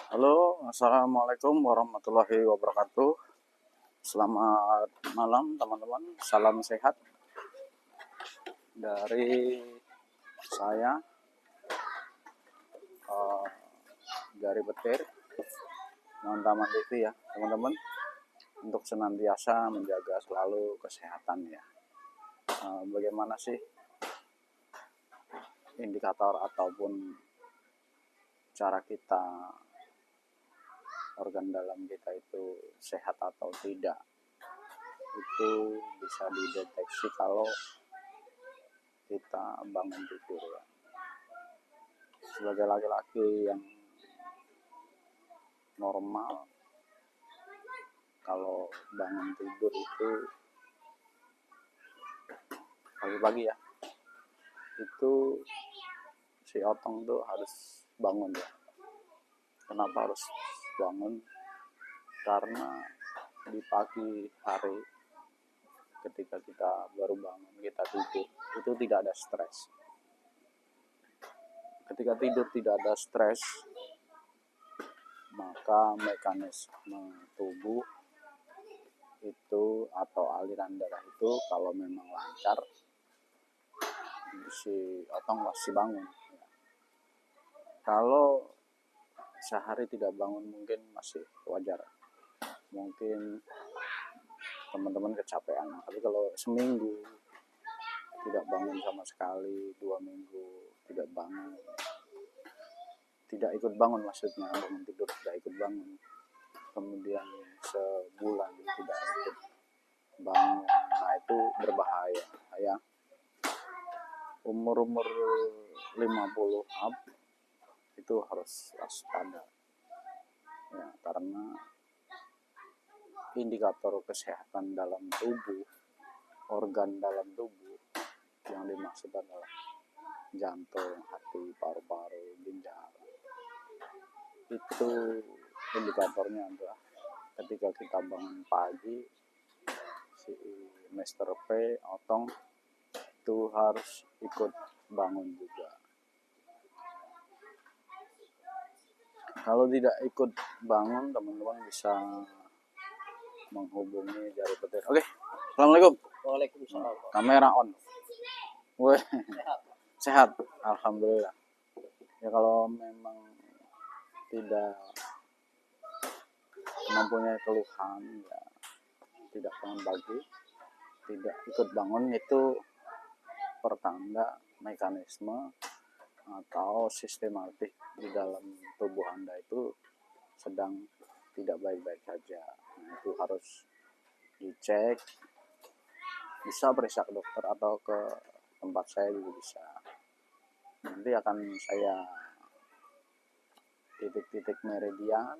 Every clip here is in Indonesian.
Halo, assalamualaikum warahmatullahi wabarakatuh. Selamat malam teman-teman, salam sehat dari saya uh, dari Petir, teman-teman itu ya teman-teman, untuk senantiasa menjaga selalu kesehatan ya. Bagaimana sih indikator ataupun cara kita, organ dalam kita itu sehat atau tidak, itu bisa dideteksi kalau kita bangun tidur ya. Sebagai laki-laki yang normal, kalau bangun tidur itu pagi-pagi ya, itu si otong tuh harus bangun ya. Kenapa harus bangun? Karena di pagi hari ketika kita baru bangun, kita tidur, itu tidak ada stres. Ketika tidur tidak ada stres, maka mekanisme tubuh itu atau aliran darah itu kalau memang lancar, si otong pasti bangun. Kalau sehari tidak bangun mungkin masih wajar, mungkin teman-teman kecapean. Tapi kalau seminggu tidak bangun sama sekali, 2 minggu tidak bangun, tidak ikut bangun, maksudnya bangun tidur tidak ikut bangun, kemudian sebulan tidak ikut bangun, nah itu berbahaya ya. Umur 50 up itu harus waspada ya, karena indikator kesehatan dalam tubuh, organ dalam tubuh yang dimaksud adalah jantung, hati, paru-paru, ginjal. Itu indikatornya adalah ketika kita bangun pagi, si Mr. P, otong itu harus ikut bangun juga. Kalau tidak ikut bangun, teman-teman bisa menghubungi Jari Petir. Oke, assalamualaikum. Waalaikumsalam. Kamera on. Weh, sehat, alhamdulillah. Ya kalau memang tidak mempunyai keluhan ya, tidak bangun pagi, tidak ikut bangun, itu pertanda mekanisme atau sistematik di dalam tubuh Anda itu sedang tidak baik-baik saja. Nah, itu harus dicek, bisa periksa ke dokter atau ke tempat saya juga bisa. Nanti akan saya titik-titik meridian,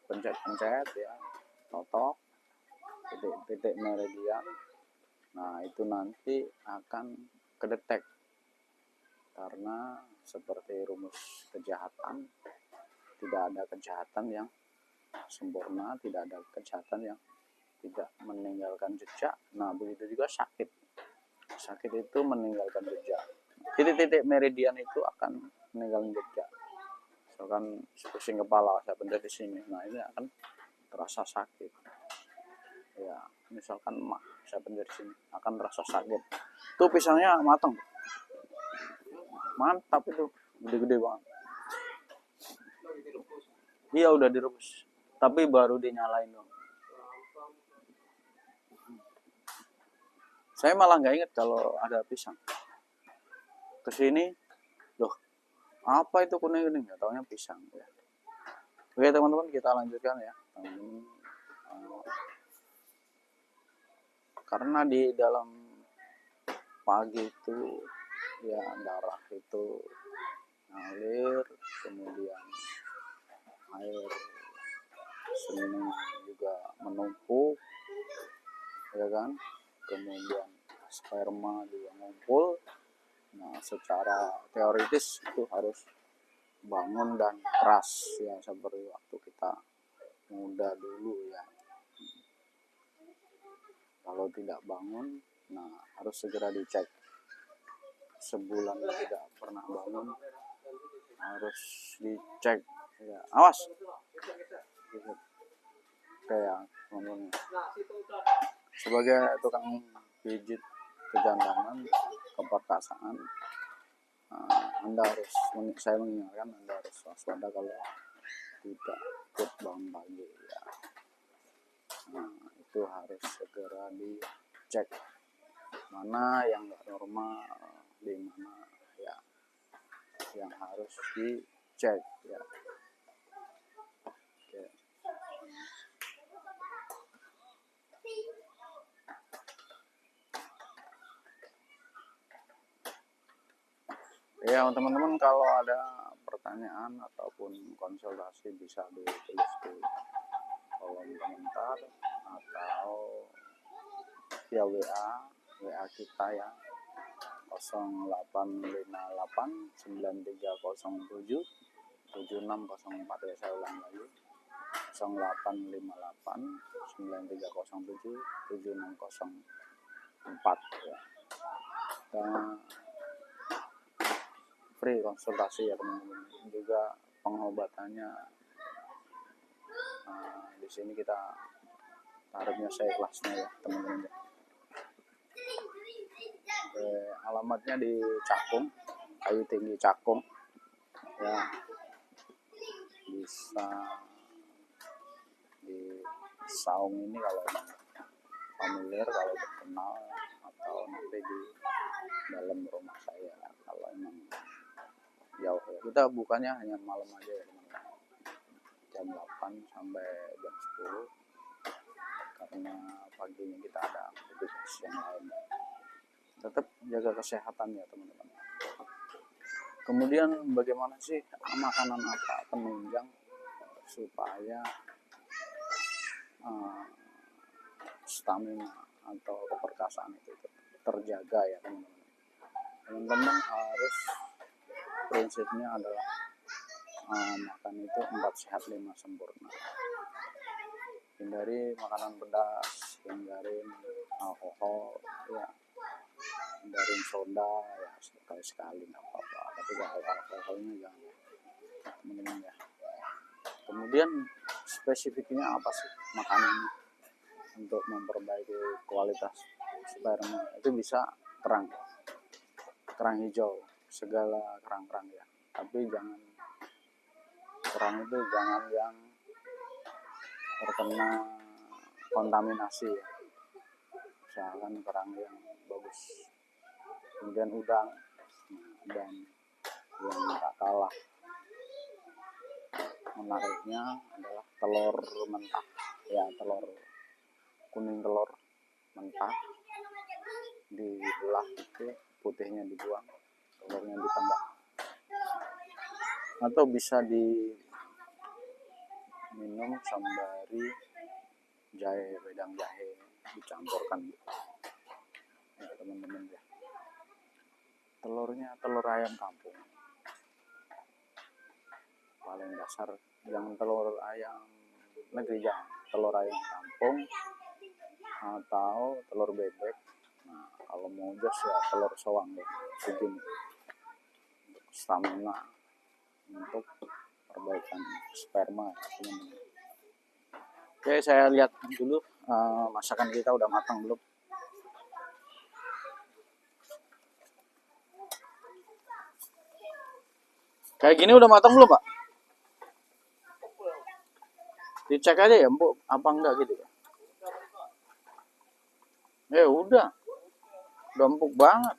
pencet-pencet ya, totok titik-titik meridian. Nah itu nanti akan kedetek, karena seperti rumus kejahatan, tidak ada kejahatan yang sempurna, tidak ada kejahatan yang tidak meninggalkan jejak. Nah begitu juga sakit itu meninggalkan jejak. Titik-titik meridian itu akan meninggalkan jejak. Misalkan pusing kepala, saya pencet di sini, nah ini akan terasa sakit ya. Misalkan mah, saya pencet di sini, akan terasa sakit. Tuh pisangnya matang, mantap itu, gede-gede banget. Iya udah direbus, tapi baru dinyalain dong. Saya malah nggak inget kalau ada pisang. Kesini, loh apa itu kuning-kuning? Nggak taunya pisang ya. Oke teman-teman, kita lanjutkan ya. Karena di dalam pagi itu ya darah itu ngalir, kemudian air seni juga menumpuk ya kan, kemudian sperma juga ngumpul. Nah secara teoritis itu harus bangun dan keras ya, seperti waktu kita muda dulu ya. Kalau tidak bangun, nah harus segera dicek. Sebulan tidak pernah bangun, harus dicek ya. Awas, Oke ya teman-teman, sebagai tukang pijit kejantanan, keperkasaan, Anda harus, saya mengingatkan Anda harus waspada kalau tidak ikut bangun pagi ya. Itu harus segera dicek mana yang nggak normal, di mana ya yang harus dicek ya. Oke. Ya teman-teman, kalau ada pertanyaan ataupun konsultasi bisa ditulis di kolom komentar atau via WA kita ya, 0858 9307 7604 ya, saya ulang lagi 0858 9307 7604 ya. Dan free konsultasi ya teman-teman, juga pengobatannya di sini kita tarifnya seikhlasnya ya teman-teman. Alamatnya di Cakung, Kayu Tinggi Cakung ya, bisa di Saung ini kalau familiar, kalau terkenal, atau nanti di dalam rumah saya kalau emang jauh ya. Kita bukanya hanya malam aja ya teman-teman, jam 8 sampai jam 10, karena paginya kita ada aktivitas yang lain. Tetap jaga kesehatan ya teman-teman. Kemudian bagaimana sih makanan apa penunjang supaya stamina atau keperkasaan itu terjaga ya teman-teman. Teman-teman harus, prinsipnya adalah makan itu 4 sehat 5 sempurna. Hindari makanan pedas, hindarin alkohol ya, hindarin soda ya, sekali-sekali nggak apa-apa, tapi kalau alkoholnya jangan ya teman-teman ya. Kemudian spesifiknya apa sih makanannya untuk memperbaiki kualitas sperma? Itu bisa kerang hijau, segala kerang ya, tapi jangan kerang itu jangan yang terkena kontaminasi ya, misalkan kerang yang bagus. Kemudian udang, dan yang tak kalah menariknya adalah telur mentah ya, telur kuning, telur mentah dibelah itu, putihnya dibuang, telurnya ditambah, atau bisa diminum sembari jahe, wedang jahe dicampurkan ya teman-teman ya. Telurnya telur ayam kampung paling dasar, jangan telur ayam negeri, jangan telur ayam kampung atau telur bebek. Nah, kalau mau jos ya telur soang ya, segini untuk stamina, untuk perbaikan sperma teman-teman. Oke, saya lihat dulu masakan kita udah matang belum. Kayak gini udah matang belum Pak? Dicek aja ya Mbok, apa enggak gitu ya. Udah empuk banget.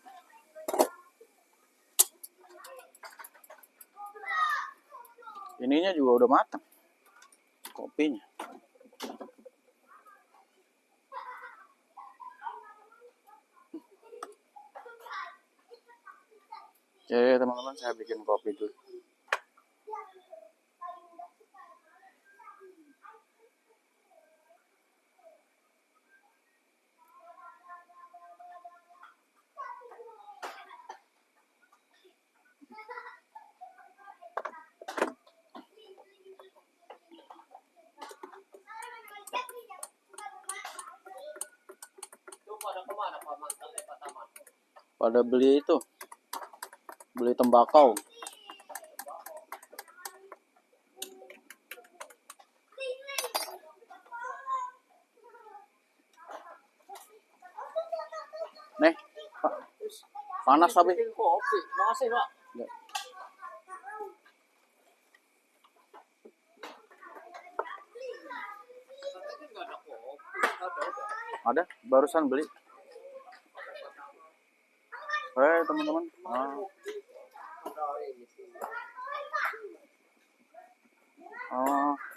Ininya juga udah matang, kopinya. Oke teman-teman, saya bikin kopi dulu. Pada beli tembakau. Panas tapi. Kopi. Makasih, Pak. Ya. Enggak ada kopi. Ada, barusan beli. Teman-teman.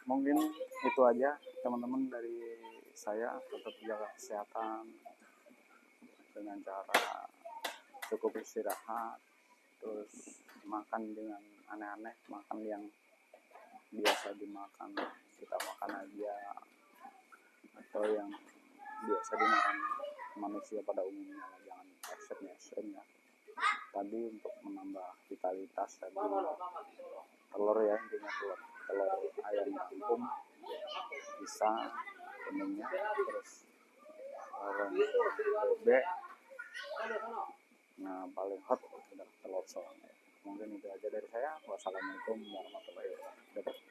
Mungkin itu aja teman-teman dari saya. Tetap jaga kesehatan dengan cara cukup istirahat, terus makan dengan aneh-aneh, makan yang biasa dimakan kita makan aja, atau yang biasa dimakan manusia pada umumnya, jangan ekstrim ya. Tadi untuk menambah vitalitas tadi telur ya, intinya telur ayam kampung bisa umumnya, terus bebek. Nah, paling hot udah telur soalnya. Mungkin itu aja dari saya. Wassalamualaikum warahmatullahi wabarakatuh.